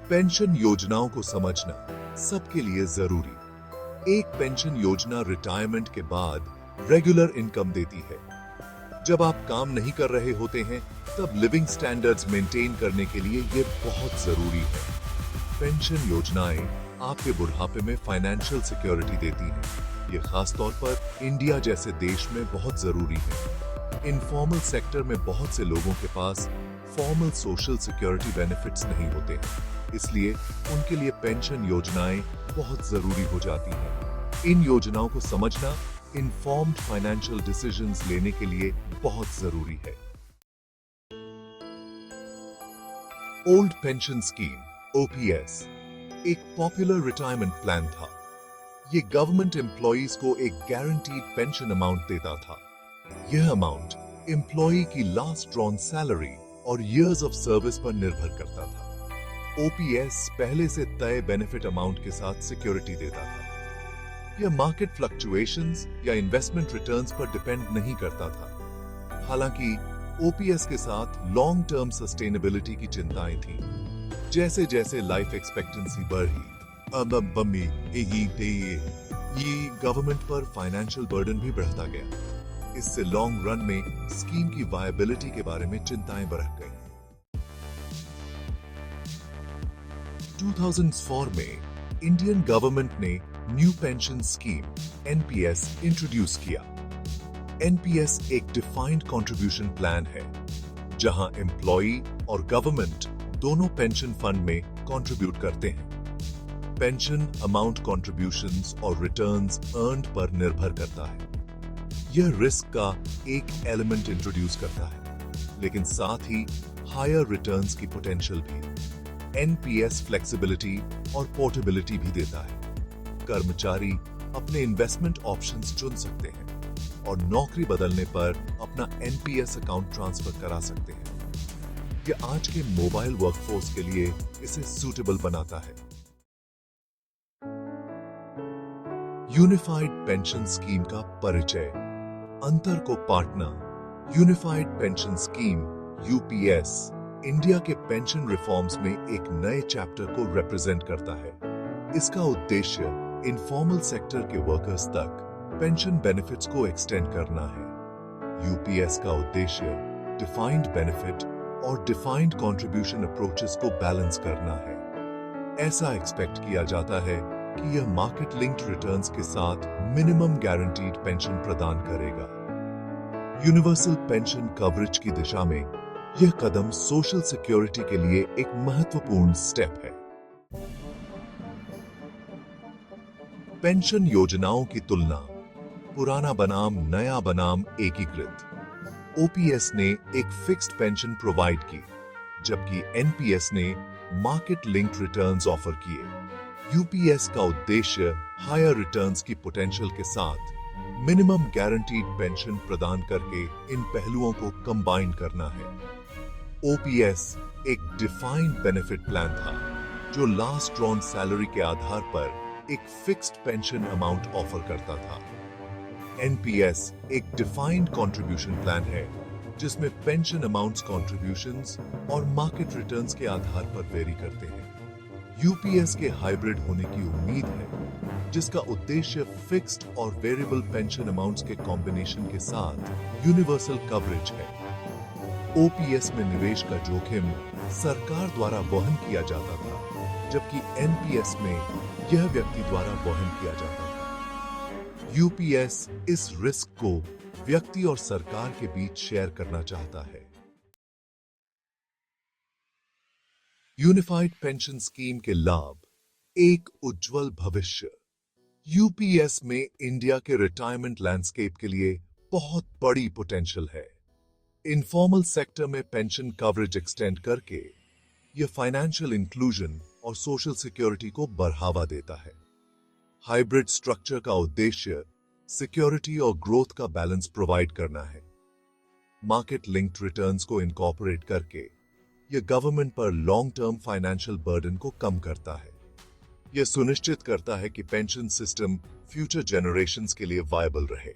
Pension योजनाओं को समझना सबके लिए जरूरी। एक पेंशन योजना रिटायरमेंट के बाद रेगुलर इनकम देती है। जब आप काम नहीं कर रहे होते हैं तब लिविंग स्टैंडर्ड्स मेंटेन करने के लिए ये बहुत जरूरी है। पेंशन योजनाएं आपके बुढ़ापे में फाइनेंशियल सिक्योरिटी देती हैं। ये खास तौर पर इंडिया जैसे देश में बहुत जरूरी है। इनफॉर्मल सेक्टर में बहुत से लोगों के पास फॉर्मल सोशल सिक्योरिटी बेनिफिट्स नहीं होते हैं, इसलिए उनके लिए पेंशन योजनाएं बहुत जरूरी हो जाती हैं। इन योजनाओं को समझना इन्फॉर्म्ड फाइनेंशियल डिसीजंस लेने के लिए बहुत जरूरी है। ओल्ड पेंशन स्कीम (ओपीएस) एक पॉपुलर रिटायरमेंट प्लान था। ये गवर्नमेंट एम्प्लॉइज को एक गारंटीड पेंशन अमाउंट देता था। यह अमाउंट एम्प्लॉई की लास्ट ड्रॉन सैलरी और इयर्स ऑफ सर्विस पर निर्भर करता था। ओपीएस पहले से तय बेनिफिट अमाउंट के साथ सिक्योरिटी देता था। यह मार्केट फ्लक्चुएशंस या इन्वेस्टमेंट रिटर्न्स पर डिपेंड नहीं करता था। हालांकि ओपीएस के साथ लॉन्ग टर्म सस्टेनेबिलिटी की चिंताएं थीं। जैसे जैसे लाइफ एक्सपेक्टेंसी बढ़ी, ये गवर्नमेंट पर फाइनेंशियल बर्डन भी बढ़ता गया। इससे लॉन्ग रन में स्कीम की वायबिलिटी के बारे में चिंताएं बढ़ गई। 2004 में इंडियन गवर्नमेंट ने new pension scheme (NPS) introduce किया। एनपीएस एक डिफाइंड कंट्रीब्यूशन प्लान है, जहां एम्प्लॉई और गवर्नमेंट दोनों पेंशन फंड में कंट्रीब्यूट करते हैं। पेंशन अमाउंट कंट्रीब्यूशंस और रिटर्न्स अर्न्ड पर निर्भर करता है। यह रिस्क का एक एलिमेंट इंट्रोड्यूस करता है, लेकिन साथ ही हायर रिटर्न्स की पोटेंशियल भी। एनपीएस फ्लेक्सिबिलिटी और पोर्टेबिलिटी भी देता है। कर्मचारी अपने इन्वेस्टमेंट ऑप्शंस चुन सकते हैं और नौकरी बदलने पर अपना एनपीएस अकाउंट ट्रांसफर करा सकते हैं। यह आज के मोबाइल वर्कफोर्स के लिए इसे सूटेबल बनाता है। यूनिफाइड पेंशन स्कीम का परिचय, अंतर को Patna. Unified pension scheme (UPS) India के पेंशन रिफॉर्म्स में एक नए चैप्टर को रिप्रेजेंट करता है। इसका उद्देश्य इनफॉर्मल सेक्टर के वर्कर्स तक पेंशन बेनिफिट्स को एक्सटेंड करना है। यूपीएस का उद्देश्य डिफाइंड बेनिफिट और डिफाइंड कंट्रीब्यूशन अप्रोचेस को बैलेंस करना है। ऐसा एक्सपेक्ट किया जाता है कि यह मार्केट लिंक्ड रिटर्न्स के साथ मिनिमम गारंटीड पेंशन प्रदान करेगा। यूनिवर्सल पेंशन कवरेज की दिशा में यह कदम सोशल सिक्योरिटी के लिए एक महत्वपूर्ण स्टेप है। पेंशन योजनाओं की तुलना, पुराना बनाम नया बनाम एकीकृत। ओपीएस ने एक फिक्स्ड पेंशन प्रोवाइड की, जबकि एनपीएस ने मार्केट लिंक्ड रिटर्न्स ऑफर किए। यूपीएस का उद्देश्य हायर रिटर्न्स की पोटेंशियल के साथ मिनिमम गारंटीड पेंशन प्रदान करके इन पहलुओं को कंबाइन करना है। ओपीएस एक डिफाइंड बेनिफिट प्लान था, जो लास्ट ड्रॉन सैलरी के आधार पर एक फिक्स्ड पेंशन अमाउंट ऑफर करता था। एनपीएस एक डिफाइंड कंट्रीब्यूशन प्लान है, जिसमें पेंशन अमाउंट्स कंट्रीब्यूशंस और मार्केट रिटर्न्स के आधार पर वेरी करते हैं। यूपीएस के हाइब्रिड होने की उम्मीद है, जिसका उद्देश्य फिक्स्ड और वेरिएबल पेंशन अमाउंट्स के कॉम्बिनेशन के साथ यूनिवर्सल कवरेज है। ओपीएस में निवेश का जोखिम सरकार द्वारा वहन किया जाता था, जबकि एनपीएस में यह व्यक्ति द्वारा वहन किया जाता था। यूपीएस इस रिस्क को व्यक्ति और सरकार के बीच शेयर करना चाहता है। यूनिफाइड पेंशन स्कीम के लाभ, एक उज्जवल भविष्य। यूपीएस में इंडिया के रिटायरमेंट लैंडस्केप के लिए बहुत बड़ी पोटेंशियल है। इनफॉर्मल सेक्टर में पेंशन कवरेज एक्सटेंड करके यह फाइनेंशियल इंक्लूजन और सोशल सिक्योरिटी को बढ़ावा देता है। हाइब्रिड स्ट्रक्चर का उद्देश्य सिक्योरिटी और ग्रोथ का बैलेंस प्रोवाइड करना है। मार्केट लिंक्ड रिटर्न्स को इनकॉर्पोरेट करके यह गवर्नमेंट पर लॉन्ग टर्म फाइनेंशियल बर्डन को कम करता है। यह सुनिश्चित करता है कि पेंशन सिस्टम फ्यूचर जनरेशंस के लिए वायबल रहे।